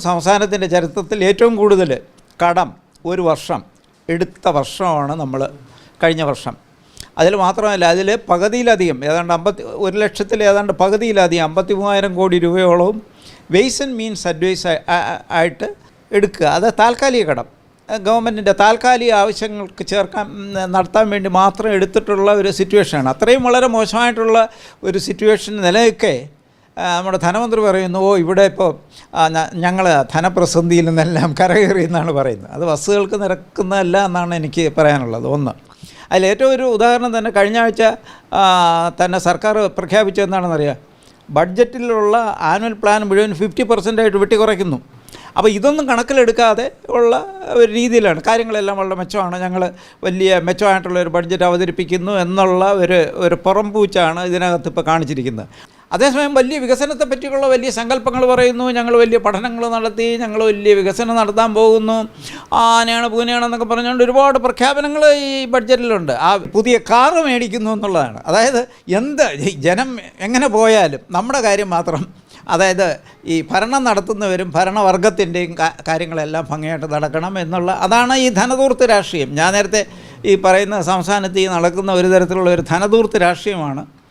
സംസ്ഥാനത്തിൻ്റെ ചരിത്രത്തിൽ ഏറ്റവും കൂടുതൽ കടം ഒരു വർഷം എടുത്ത വർഷമാണ് നമ്മൾ കഴിഞ്ഞ വർഷം. അതിൽ മാത്രമല്ല, അതിൽ പകുതിയിലധികം ഏതാണ്ട് 1 ലക്ഷത്തിൽ ഏതാണ്ട് പകുതിയിലധികം 53,000 കോടി രൂപയോളവും വെയ്സ് ആൻഡ് മീൻസ് അഡ്വൈസ് ആയിട്ട് എടുക്കുക. അത് താൽക്കാലിക കടം, ഗവൺമെൻറ്റിൻ്റെ താൽക്കാലിക ആവശ്യങ്ങൾക്ക് നടത്താൻ വേണ്ടി മാത്രം എടുത്തിട്ടുള്ള ഒരു സിറ്റുവേഷനാണ്. അത്രയും വളരെ മോശമായിട്ടുള്ള ഒരു സിറ്റുവേഷൻ നിലനിൽക്കെ നമ്മുടെ ധനമന്ത്രി പറയുന്നു, ഇവിടെ ഇപ്പോൾ ഞങ്ങൾ ധനപ്രസന്ധിയിൽ നിന്നെല്ലാം കരകയറി എന്നാണ് പറയുന്നത്. അത് ബസ്സുകൾക്ക് നിരക്കുന്നതല്ല എന്നാണ് എനിക്ക് പറയാനുള്ളത്. ഒന്ന്, അതിലേറ്റവും ഒരു ഉദാഹരണം തന്നെ കഴിഞ്ഞ ആഴ്ച തന്നെ സർക്കാർ പ്രഖ്യാപിച്ചതെന്താണെന്നറിയാം, ബഡ്ജറ്റിലുള്ള ആനുവൽ പ്ലാൻ മുഴുവൻ 50% വെട്ടിക്കുറയ്ക്കുന്നു. അപ്പോൾ ഇതൊന്നും കണക്കിലെടുക്കാതെ ഉള്ള ഒരു രീതിയിലാണ് കാര്യങ്ങളെല്ലാം വളരെ മെച്ചമാണ്, ഞങ്ങൾ വലിയ മെച്ചമായിട്ടുള്ള ഒരു ബഡ്ജറ്റ് അവതരിപ്പിക്കുന്നു എന്നുള്ള ഒരു പുറംപൂച്ചാണ് ഇതിനകത്ത് ഇപ്പോൾ കാണിച്ചിരിക്കുന്നത്. അതേസമയം വലിയ വികസനത്തെ പറ്റിയുള്ള വലിയ സങ്കല്പങ്ങൾ പറയുന്നു, ഞങ്ങൾ വലിയ പഠനങ്ങൾ നടത്തി, ഞങ്ങൾ വലിയ വികസനം നടത്താൻ പോകുന്നു, ആനയാണ് പൂനെയാണെന്നൊക്കെ പറഞ്ഞുകൊണ്ട് ഒരുപാട് പ്രഖ്യാപനങ്ങൾ ഈ ബഡ്ജറ്റിലുണ്ട്. ആ പുതിയ കാറ് മേടിക്കുന്നു എന്നുള്ളതാണ്. അതായത് ജനം എങ്ങനെ പോയാലും നമ്മുടെ കാര്യം മാത്രം, അതായത് ഈ ഭരണം നടത്തുന്നവരും ഭരണവർഗത്തിൻ്റെയും കാര്യങ്ങളെല്ലാം ഭംഗിയായിട്ട് നടക്കണം എന്നുള്ള, അതാണ് ഈ ധനധൂർത്ത് രാഷ്ട്രീയം. ഞാൻ നേരത്തെ ഈ പറയുന്ന സംസ്ഥാനത്ത് ഈ നടക്കുന്ന ഒരു തരത്തിലുള്ള ഒരു ധനധൂർത്ത് രാഷ്ട്രീയമാണ്